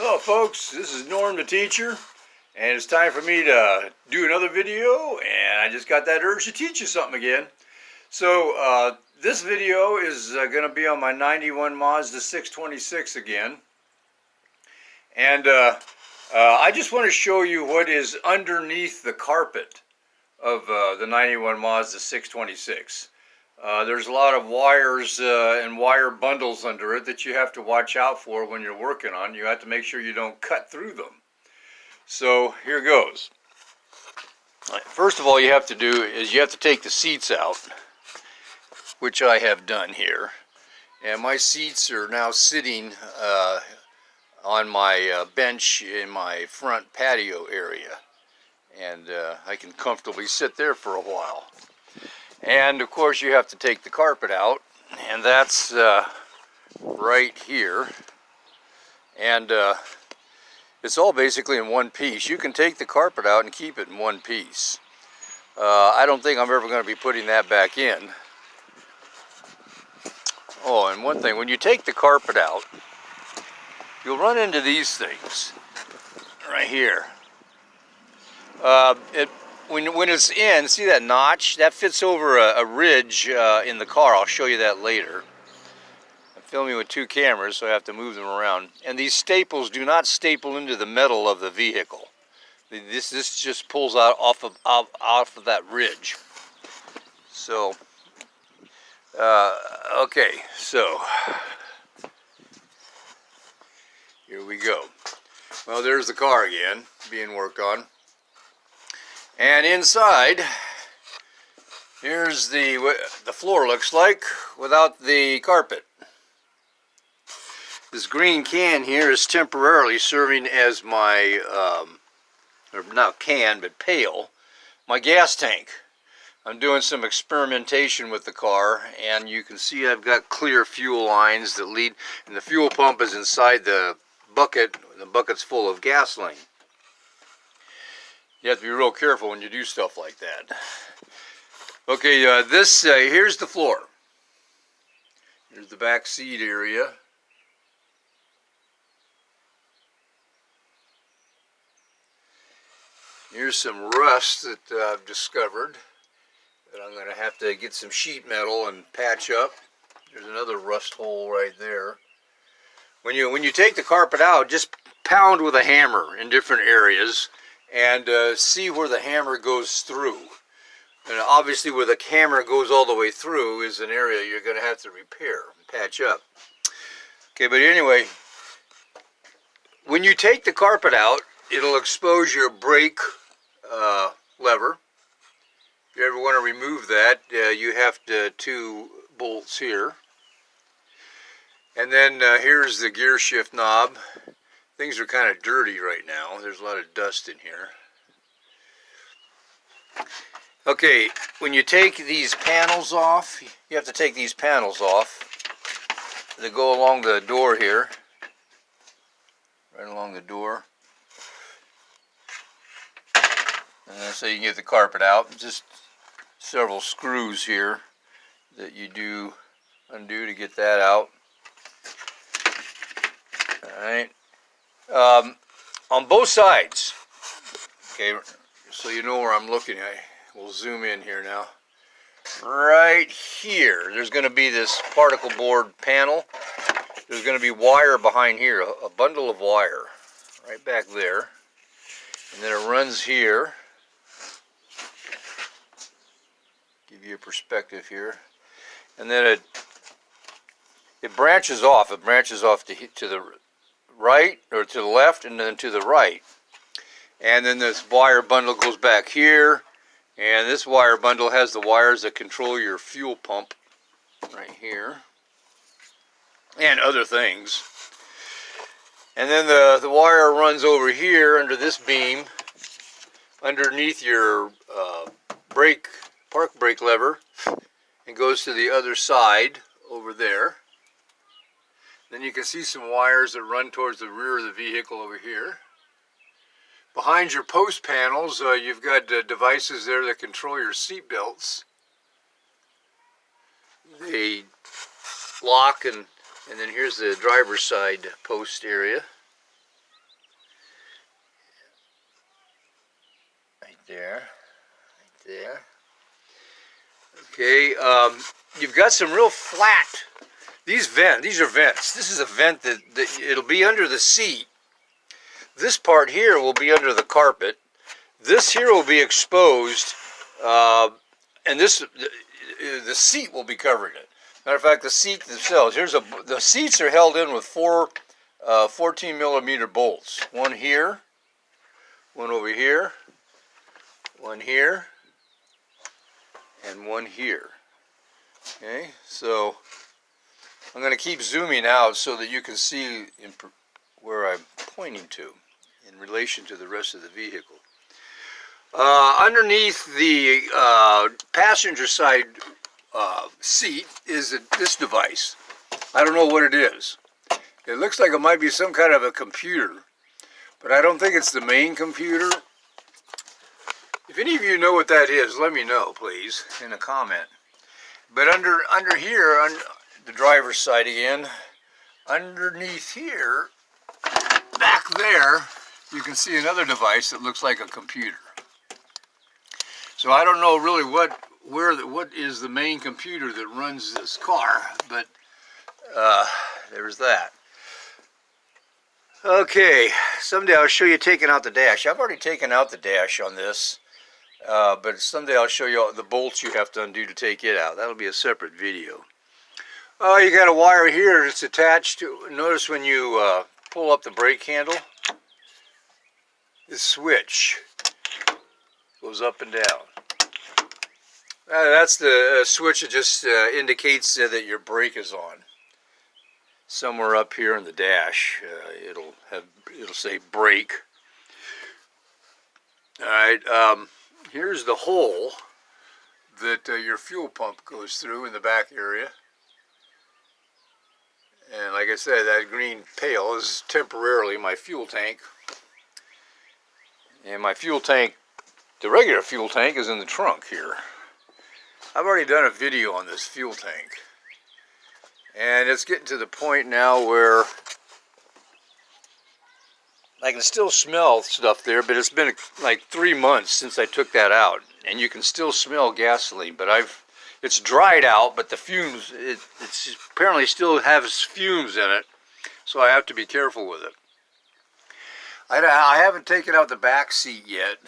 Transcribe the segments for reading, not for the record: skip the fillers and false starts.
Hello folks, this is Norm the teacher, and it's time for me to do another video, and I just got that urge to teach you something again. So this video is going to be on my 91 Mazda 626 again, and I just want to show you what is underneath the carpet of the 91 Mazda 626. There's a lot of wires and wire bundles under it that you have to watch out for when you're working on. You have to make sure you don't cut through them. So here goes. First of all, you have to do is you have to take the seats out, which I have done here. And my seats are now sitting on my bench in my front patio area. And I can comfortably sit there for a while. And of course you have to take the carpet out, and that's right here. And it's all basically in one piece. You can take the carpet out and keep it in one piece. I don't think I'm ever going to be putting that back in. Oh, and one thing, when you take the carpet out, you'll run into these things right here. When it's in, see that notch? That fits over a ridge in the car. I'll show you that later. I'm filming with two cameras, so I have to move them around. And these staples do not staple into the metal of the vehicle. This just pulls out off of that ridge. So, okay, so here we go. Well, there's the car again, being worked on. And inside, here's what the floor looks like without the carpet. This green can here is temporarily serving as my, or not can, but pail, my gas tank. I'm doing some experimentation with the car, and you can see I've got clear fuel lines that lead, and the fuel pump is inside the bucket. The bucket's full of gasoline. You have to be real careful when you do stuff like that. Okay, here's the floor. Here's the back seat area. Here's some rust that I've discovered that I'm going to have to get some sheet metal and patch up. There's another rust hole right there. When you take the carpet out, just pound with a hammer in different areas and see where the hammer goes through. And obviously where the hammer goes all the way through is an area you're going to have to repair and patch up. Okay, but anyway, when you take the carpet out, it'll expose your brake lever. If you ever want to remove that, you have two bolts here. And then here's the gear shift knob. Things are kind of dirty right now. There's a lot of dust in here. Okay, when you take these panels off, you have to take these panels off. They go along the door here. Right along the door. And so you can get the carpet out. Just several screws here that you do undo to get that out. Alright. On both sides, okay, so you know where I'm looking at, we'll zoom in here now. Right here, there's going to be this particle board panel. There's going to be wire behind here, a bundle of wire, right back there. And then it runs here. Give you a perspective here. And then it branches off. It branches off to the right, or to the left, and then to the right. And then this wire bundle goes back here, and this wire bundle has the wires that control your fuel pump right here, and other things. And then the wire runs over here under this beam, underneath your park brake lever, and goes to the other side over there. Then you can see some wires that run towards the rear of the vehicle over here. Behind your post panels, you've got devices there that control your seat belts. They lock, and then here's the driver's side post area. there. Right there. Okay, you've got some real flat, these are vents. This is a vent that it'll be under the seat. This part here will be under the carpet. This here will be exposed, and the seat will be covering it. Matter of fact, the seat themselves, the seats are held in with four 14 millimeter bolts. One here, one over here, one here, and one here. Okay, so I'm going to keep zooming out so that you can see where I'm pointing to in relation to the rest of the vehicle. Underneath the passenger side seat is this device. I don't know what it is. It looks like it might be some kind of a computer, but I don't think it's the main computer. If any of you know what that is, let me know, please, in a comment. But under here, on the driver's side again, underneath here, back there, you can see another device that looks like a computer. So I don't know really what is the main computer that runs this car, but there's that. Okay, someday I'll show you taking out the dash. I've already taken out the dash on this, but someday I'll show you all the bolts you have to undo to take it out. That'll be a separate video. Oh, you got a wire here that's attached to, notice when you pull up the brake handle, this switch goes up and down. That's the switch that just indicates that your brake is on. Somewhere up here in the dash, it'll say brake. All right, here's the hole that your fuel pump goes through in the back area. And like I said, that green pail is temporarily my fuel tank. And my fuel tank, the regular fuel tank, is in the trunk here. I've already done a video on this fuel tank. And it's getting to the point now where I can still smell stuff there, but it's been like 3 months since I took that out. And you can still smell gasoline, but it's dried out, but the fumes, it's apparently still has fumes in it, so I have to be careful with it. I haven't taken out the back seat yet,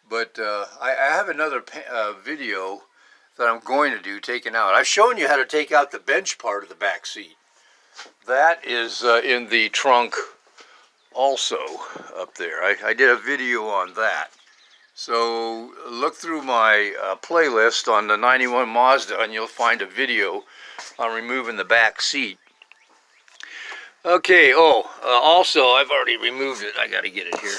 but I have another video that I'm going to do taking out. I've shown you how to take out the bench part of the back seat. That is in the trunk also up there. I did a video on that. So look through my playlist on the 91 Mazda and you'll find a video on removing the back seat. Okay, also I've already removed it. I got to get it here.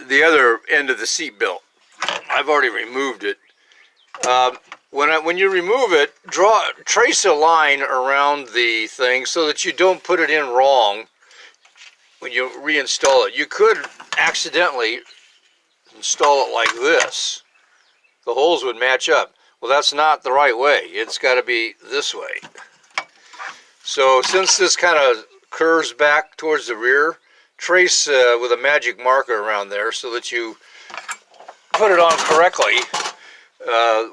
The other end of the seat belt, I've already removed it. When you remove it, trace a line around the thing so that you don't put it in wrong when you reinstall it. You could accidentally install it like this. The holes would match up. Well, that's not the right way. It's got to be this way. So since this kind of curves back towards the rear, trace with a magic marker around there so that you put it on correctly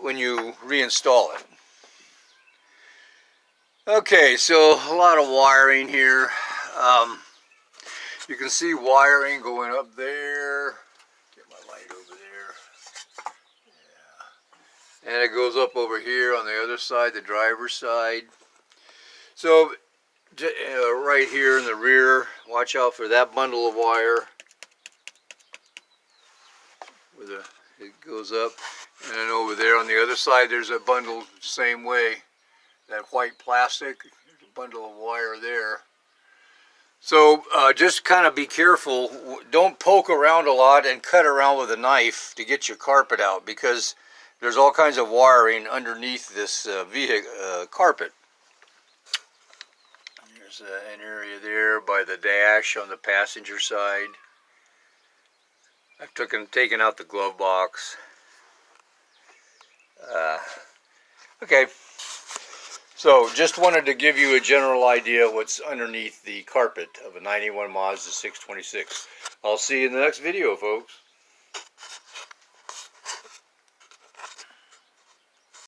when you reinstall it. Okay, so a lot of wiring here. You can see wiring going up there. Get my light over there. Yeah. And it goes up over here on the other side, the driver's side. So right here in the rear, watch out for that bundle of wire. It goes up. And then over there on the other side, there's a bundle same way. That white plastic, there's a bundle of wire there. So just kind of be careful. Don't poke around a lot and cut around with a knife to get your carpet out, because there's all kinds of wiring underneath this carpet. There's an area there by the dash on the passenger side. I've taken out the glove box. Okay. So just wanted to give you a general idea what's underneath the carpet of a 91 Mazda 626. I'll see you in the next video, folks.